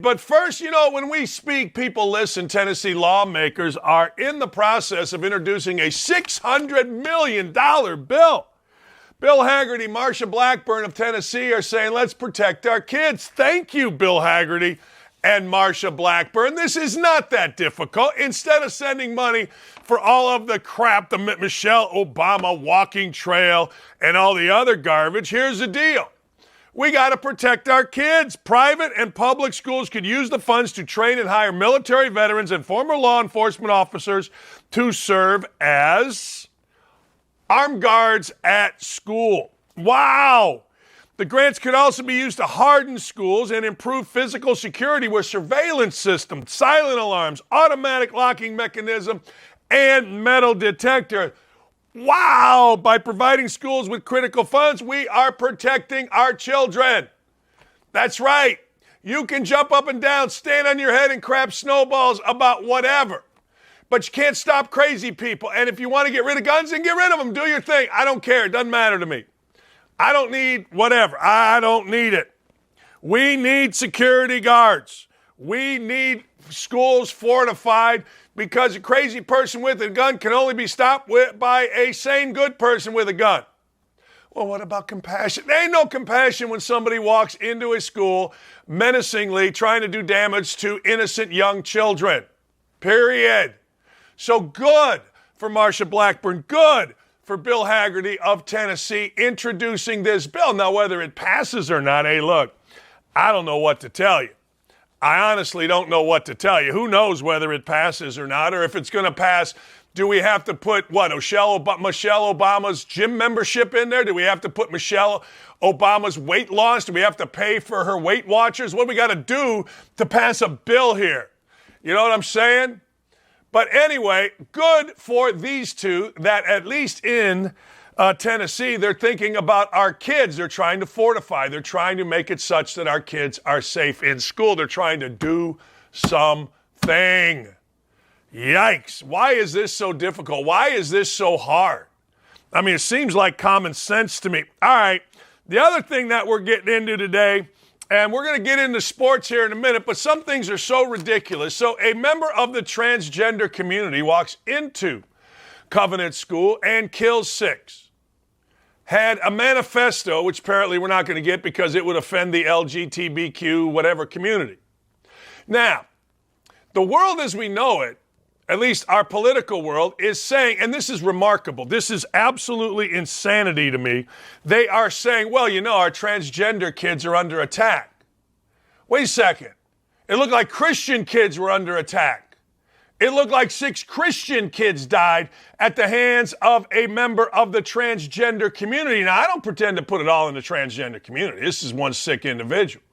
But first, when we speak, people listen. Tennessee lawmakers are in the process of introducing a $600 million bill. Bill Hagerty, Marsha Blackburn of Tennessee are saying, let's protect our kids. Thank you, Bill Hagerty and Marsha Blackburn. This is not that difficult. Instead of sending money for all of the crap, the Michelle Obama walking trail and all the other garbage, here's the deal. We got to protect our kids. Private and public schools could use the funds to train and hire military veterans and former law enforcement officers to serve as armed guards at school. Wow. The grants could also be used to harden schools and improve physical security with surveillance systems, silent alarms, automatic locking mechanism, and metal detector. Wow! By providing schools with critical funds, we are protecting our children. That's right. You can jump up and down, stand on your head, and crap snowballs about whatever. But you can't stop crazy people. And if you want to get rid of guns, then get rid of them. Do your thing. I don't care. It doesn't matter to me. I don't need whatever. I don't need it. We need security guards. We need schools fortified because a crazy person with a gun can only be stopped by a sane, good person with a gun. Well, what about compassion? There ain't no compassion when somebody walks into a school menacingly trying to do damage to innocent young children. Period. So good for Marsha Blackburn. Good for Bill Hagerty of Tennessee introducing this bill. Now, whether it passes or not, hey, look, I don't know what to tell you. I honestly don't know what to tell you. Who knows whether it passes or not, or if it's going to pass, do we have to put, Michelle Obama's gym membership in there? Do we have to put Michelle Obama's weight loss? Do we have to pay for her Weight Watchers? What do we got to do to pass a bill here? You know what I'm saying? But anyway, good for these two that at least in Tennessee, they're thinking about our kids. They're trying to fortify. They're trying to make it such that our kids are safe in school. They're trying to do something. Yikes. Why is this so difficult? Why is this so hard? I mean, it seems like common sense to me. All right. The other thing that we're getting into today, and we're going to get into sports here in a minute, but some things are so ridiculous. So a member of the transgender community walks into Covenant School and kills 6. Had a manifesto, which apparently we're not going to get because it would offend the LGBTQ whatever community. Now, the world as we know it, at least our political world, is saying, and this is remarkable, this is absolutely insanity to me, they are saying, well, our transgender kids are under attack. Wait a second. It looked like Christian kids were under attack. It looked like 6 Christian kids died at the hands of a member of the transgender community. Now, I don't pretend to put it all in the transgender community. This is one sick individual.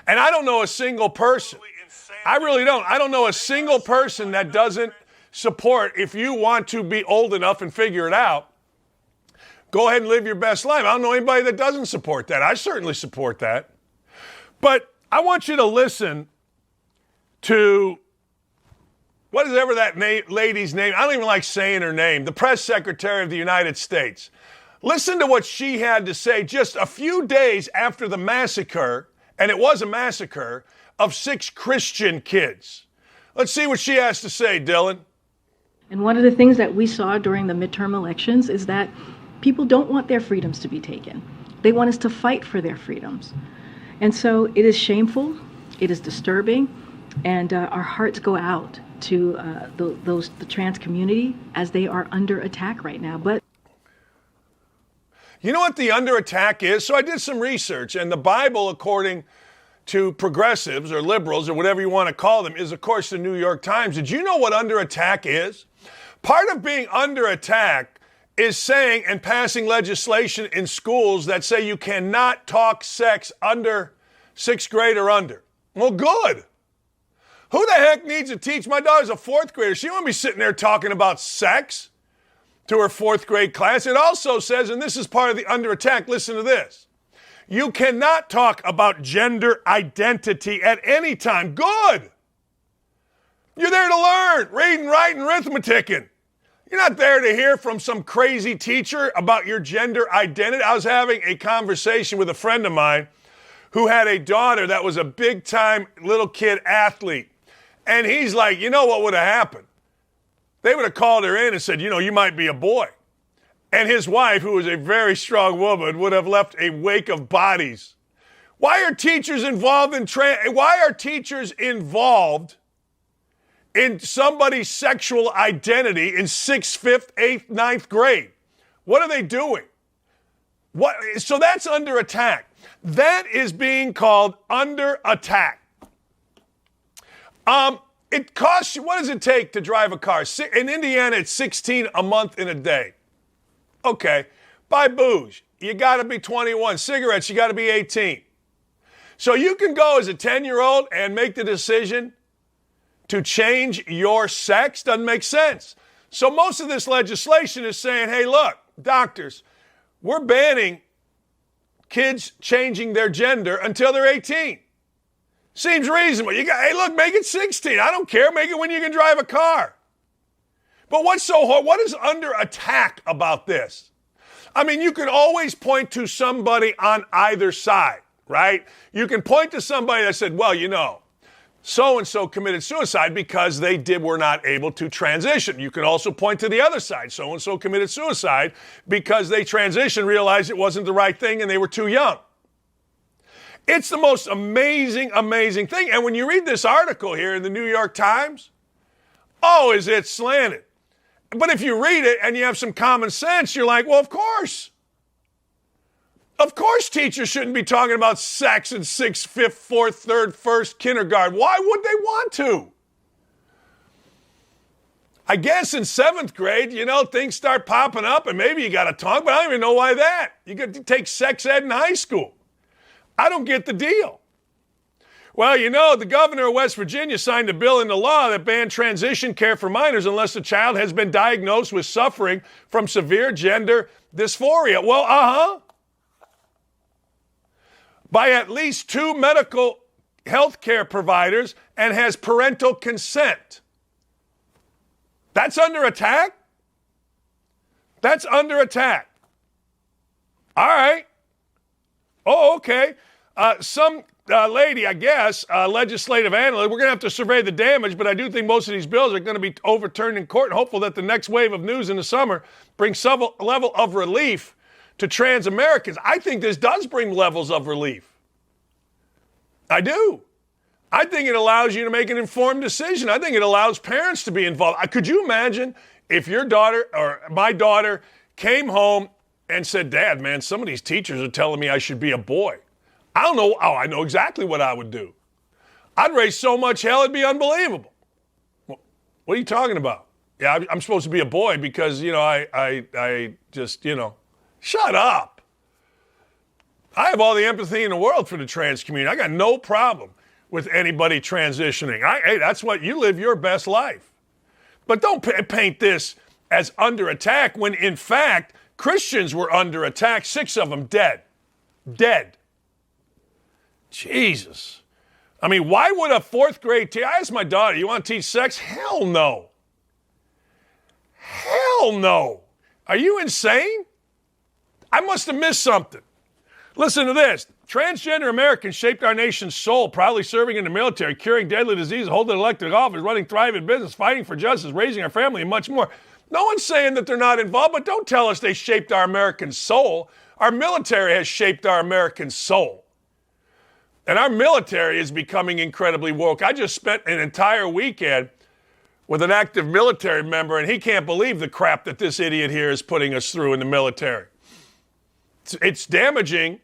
And I don't know a single person. I really don't. I don't know a single person that doesn't support, if you want to be old enough and figure it out, go ahead and live your best life. I don't know anybody that doesn't support that. I certainly support that. But I want you to listen to what is ever that lady's name? I don't even like saying her name. The press secretary of the United States. Listen to what she had to say just a few days after the massacre, and it was a massacre, of 6 Christian kids. Let's see what she has to say, Dylan. And one of the things that we saw during the midterm elections is that people don't want their freedoms to be taken. They want us to fight for their freedoms. And so it is shameful, it is disturbing, and our hearts go out to the trans community as they are under attack right now. But you know what the under attack is? So I did some research, and the Bible, according to progressives or liberals or whatever you want to call them, is, of course, the New York Times. Did you know what under attack is? Part of being under attack is saying and passing legislation in schools that say you cannot talk sex under 6th grade or under. Well, good. Who the heck needs to teach? My daughter's a 4th grader. She won't be sitting there talking about sex to her 4th grade class. It also says, and this is part of the under attack, listen to this. You cannot talk about gender identity at any time. Good. You're there to learn, reading, writing, arithmeticing. You're not there to hear from some crazy teacher about your gender identity. I was having a conversation with a friend of mine who had a daughter that was a big-time little kid athlete. And he's like, you know what would have happened? They would have called her in and said, you know, you might be a boy. And his wife, who was a very strong woman, would have left a wake of bodies. Why are teachers involved in somebody's sexual identity in 6th, 5th, 8th, 9th grade? What are they doing? So that's under attack. That is being called under attack. It costs you, what does it take to drive a car? In Indiana, it's $16 a month in a day. Okay. Buy booze. You got to be 21. Cigarettes, you got to be 18. So you can go as a 10-year-old and make the decision to change your sex. Doesn't make sense. So most of this legislation is saying, hey, look, doctors, we're banning kids changing their gender until they're 18. Seems reasonable. Hey, look, make it 16. I don't care. Make it when you can drive a car. But what's so hard? What is under attack about this? I mean, you can always point to somebody on either side, right? You can point to somebody that said, well, you know, so-and-so committed suicide because they were not able to transition. You can also point to the other side. So-and-so committed suicide because they transitioned, realized it wasn't the right thing, and they were too young. It's the most amazing, amazing thing. And when you read this article here in the New York Times, oh, is it slanted? But if you read it and you have some common sense, you're like, well, of course. Of course teachers shouldn't be talking about sex in 6th, 5th, 4th, 3rd, 1st, kindergarten. Why would they want to? I guess in 7th grade, you know, things start popping up and maybe you got to talk, but I don't even know why that. You got to take sex ed in high school. I don't get the deal. Well, you know, the governor of West Virginia signed a bill into law that banned transition care for minors unless the child has been diagnosed with suffering from severe gender dysphoria. Well, by at least 2 medical health care providers and has parental consent. That's under attack? That's under attack. All right. Oh, okay. Some lady, I guess, legislative analyst, we're going to have to survey the damage, but I do think most of these bills are going to be overturned in court and hopeful that the next wave of news in the summer brings some level of relief to trans Americans. I think this does bring levels of relief. I do. I think it allows you to make an informed decision. I think it allows parents to be involved. Could you imagine if your daughter or my daughter came home and said, Dad, man, some of these teachers are telling me I should be a boy. I don't know. Oh, I know exactly what I would do. I'd raise so much hell, it'd be unbelievable. What are you talking about? Yeah, I'm supposed to be a boy because, you know, I just, you know, shut up. I have all the empathy in the world for the trans community. I got no problem with anybody transitioning. Hey, that's what you live your best life. But don't paint this as under attack when, in fact, Christians were under attack, 6 of them dead. Dead. Jesus. I mean, why would a 4th grade teacher, I asked my daughter, you want to teach sex? Hell no. Hell no. Are you insane? I must have missed something. Listen to this. Transgender Americans shaped our nation's soul, proudly serving in the military, curing deadly diseases, holding elected office, running thriving business, fighting for justice, raising our family, and much more. No one's saying that they're not involved, but don't tell us they shaped our American soul. Our military has shaped our American soul. And our military is becoming incredibly woke. I just spent an entire weekend with an active military member, and he can't believe the crap that this idiot here is putting us through in the military. It's damaging.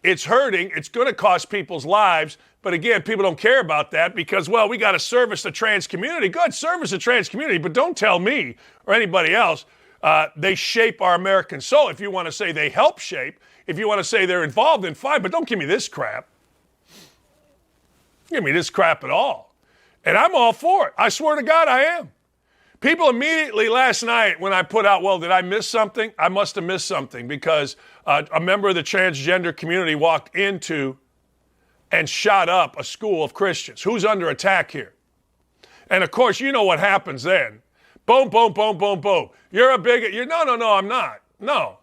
It's hurting. It's going to cost people's lives. But again, people don't care about that because, well, we got to service the trans community. Good, service the trans community, but don't tell me or anybody else they shape our American soul. If you want to say they help shape, if you want to say they're involved, then fine, but don't give me this crap. Give me this crap at all. And I'm all for it. I swear to God I am. People immediately last night when I put out, well, did I miss something? I must have missed something because a member of the transgender community walked into and shot up a school of Christians. Who's under attack here? And of course, you know what happens then. Boom, boom, boom, boom, boom. You're a bigot. No, I'm not. No.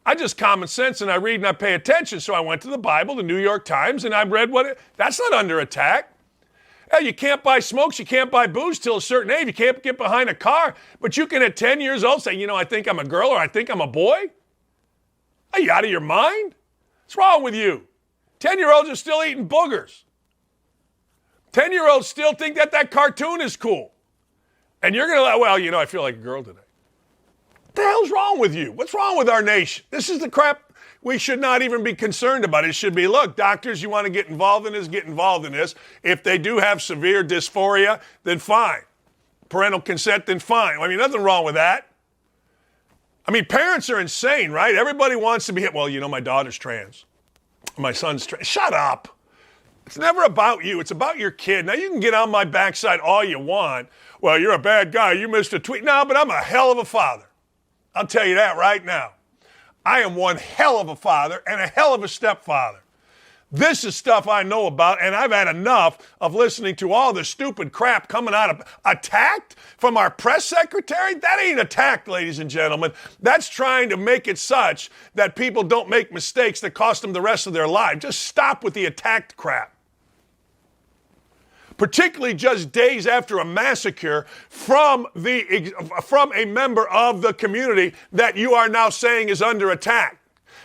I just common sense and I read and I pay attention. So I went to the Bible, the New York Times, and I read that's not under attack. Hell, you can't buy smokes, you can't buy booze till a certain age. You can't get behind a car, but you can at 10 years old say, I think I'm a girl or I think I'm a boy. Are you out of your mind? What's wrong with you? 10-year-olds are still eating boogers. 10-year-olds still think that cartoon is cool. And you're going to, I feel like a girl today. What the hell's wrong with you? What's wrong with our nation? This is the crap we should not even be concerned about. It should be, look, doctors, you want to get involved in this, get involved in this. If they do have severe dysphoria, then fine. Parental consent, then fine. Nothing wrong with that. Parents are insane, right? Everybody wants to be hit. Well, my daughter's trans. My son's trans. Shut up. It's never about you. It's about your kid. Now, you can get on my backside all you want. Well, you're a bad guy. You missed a tweet. No, but I'm a hell of a father. I'll tell you that right now. I am one hell of a father and a hell of a stepfather. This is stuff I know about, and I've had enough of listening to all the stupid crap coming out of attacked from our press secretary. That ain't attacked, ladies and gentlemen. That's trying to make it such that people don't make mistakes that cost them the rest of their life. Just stop with the attacked crap. Particularly just days after a massacre from a member of the community that you are now saying is under attack.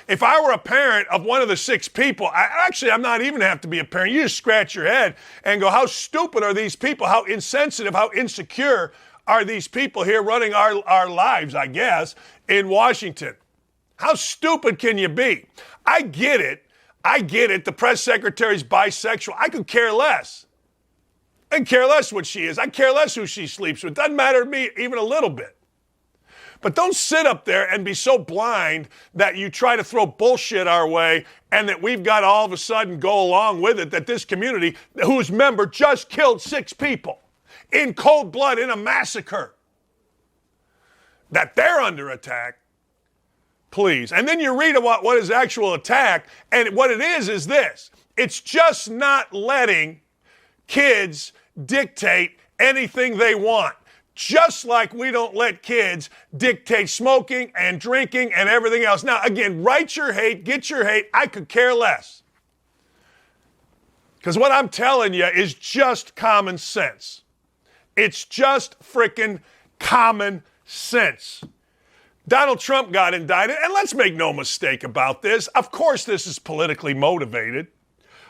If I were a parent of one of the 6 people, I'm not even have to be a parent. You just scratch your head and go, how stupid are these people? How insensitive, how insecure are these people here running our lives, I guess, in Washington? How stupid can you be? I get it. The press secretary's bisexual. I could care less. I care less what she is. I care less who she sleeps with. Doesn't matter to me even a little bit. But don't sit up there and be so blind that you try to throw bullshit our way and that we've got to all of a sudden go along with it, that this community, whose member just killed 6 people in cold blood in a massacre, that they're under attack. Please. And then you read about what is actual attack, and what it is this. It's just not letting kids dictate anything they want. Just like we don't let kids dictate smoking and drinking and everything else. Now, again, write your hate, get your hate. I could care less. Because what I'm telling you is just common sense. It's just freaking common sense. Donald Trump got indicted, and let's make no mistake about this. Of course, this is politically motivated.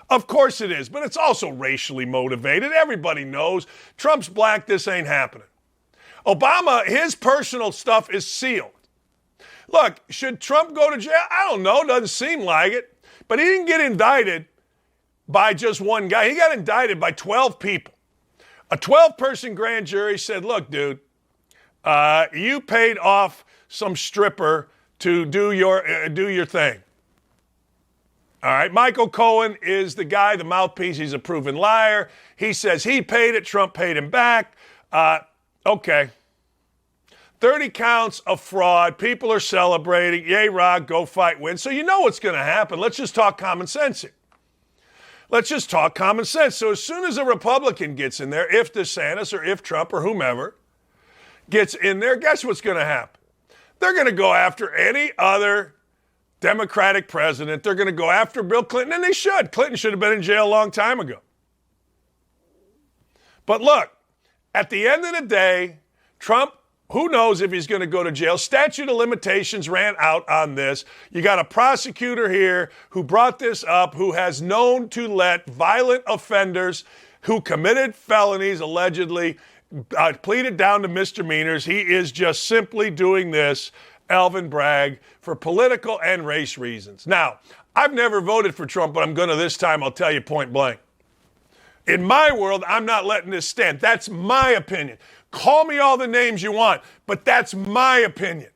Of course it is, but it's also racially motivated. Everybody knows Trump's black, this ain't happening. Obama, his personal stuff is sealed. Look, should Trump go to jail? I don't know, doesn't seem like it. But he didn't get indicted by just one guy. He got indicted by 12 people. A 12-person grand jury said, look, dude, you paid off some stripper to do your thing. All right, Michael Cohen is the guy, the mouthpiece. He's a proven liar. He says he paid it. Trump paid him back. Okay. 30 counts of fraud. People are celebrating. Yay, Rod, go fight, win. So you know what's going to happen. Let's just talk common sense here. Let's just talk common sense. So as soon as a Republican gets in there, if DeSantis or if Trump or whomever gets in there, guess what's going to happen? They're going to go after any other Democratic president. They're going to go after Bill Clinton, and they should. Clinton should have been in jail a long time ago. But look, at the end of the day, Trump, who knows if he's going to go to jail? Statute of limitations ran out on this. You got a prosecutor here who brought this up, who has known to let violent offenders who committed felonies, allegedly, pleaded down to misdemeanors. He is just simply doing this, Alvin Bragg, for political and race reasons. Now, I've never voted for Trump, but I'm going to this time. I'll tell you point blank. In my world, I'm not letting this stand. That's my opinion. Call me all the names you want, but that's my opinion.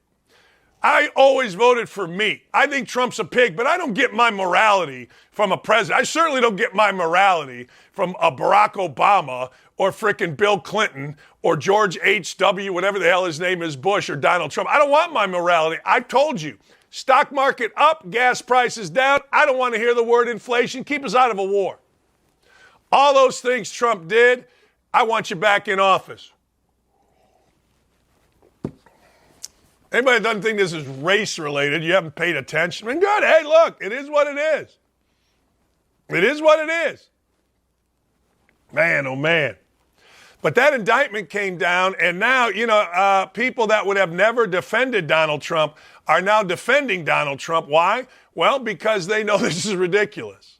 I always voted for me. I think Trump's a pig, but I don't get my morality from a president. I certainly don't get my morality from a Barack Obama or frickin' Bill Clinton or George H.W., whatever the hell his name is, Bush or Donald Trump. I don't want my morality. I told you. Stock market up, gas prices down. I don't want to hear the word inflation. Keep us out of a war. All those things Trump did, I want you back in office. Anybody that doesn't think this is race-related, you haven't paid attention. I mean, good. Hey, look, it is what it is. It is what it is. Man, oh, man. But that indictment came down, and now, people that would have never defended Donald Trump are now defending Donald Trump. Why? Well, because they know this is ridiculous.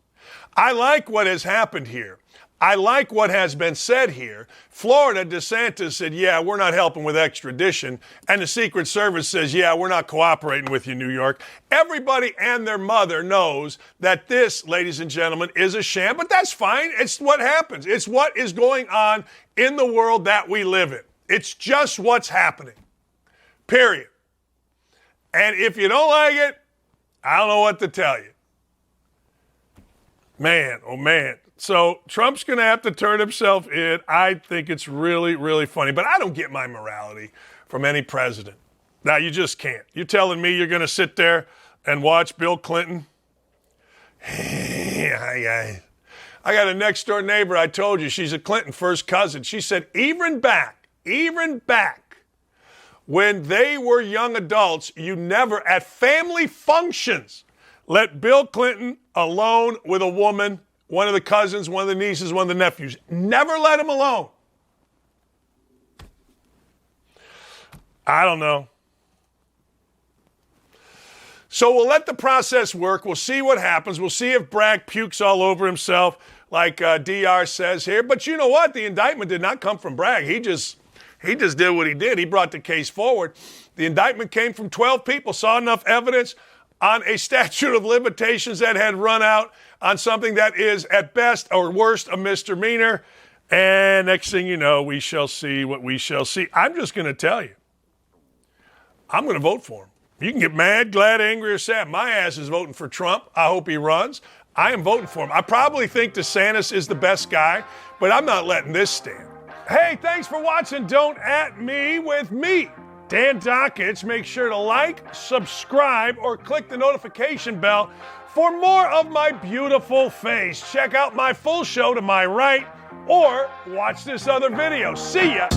I like what has happened here. I like what has been said here. Florida, DeSantis said, yeah, we're not helping with extradition. And the Secret Service says, yeah, we're not cooperating with you, New York. Everybody and their mother knows that this, ladies and gentlemen, is a sham, but that's fine. It's what happens. It's what is going on in the world that we live in. It's just what's happening. Period. And if you don't like it, I don't know what to tell you. Man, oh man. So Trump's going to have to turn himself in. I think it's really, really funny. But I don't get my morality from any president. Now, you just can't. You're telling me you're going to sit there and watch Bill Clinton? Hi, guys. I got a next-door neighbor. I told you, she's a Clinton first cousin. She said even back when they were young adults, you never, at family functions, let Bill Clinton alone with a woman, one of the cousins, one of the nieces, one of the nephews. Never let him alone. I don't know. So we'll let the process work. We'll see what happens. We'll see if Bragg pukes all over himself, like DR says here. But you know what? The indictment did not come from Bragg. He just did what he did. He brought the case forward. The indictment came from 12 people, saw enough evidence on a statute of limitations that had run out on something that is at best or worst a misdemeanor. And next thing you know, we shall see what we shall see. I'm just going to tell you, I'm going to vote for him. You can get mad, glad, angry, or sad. My ass is voting for Trump. I hope he runs. I am voting for him. I probably think DeSantis is the best guy, but I'm not letting this stand. Hey, thanks for watching Don't At Me with me, Dan Dakich. Make sure to like, subscribe, or click the notification bell for more of my beautiful face. Check out my full show to my right, or watch this other video. See ya.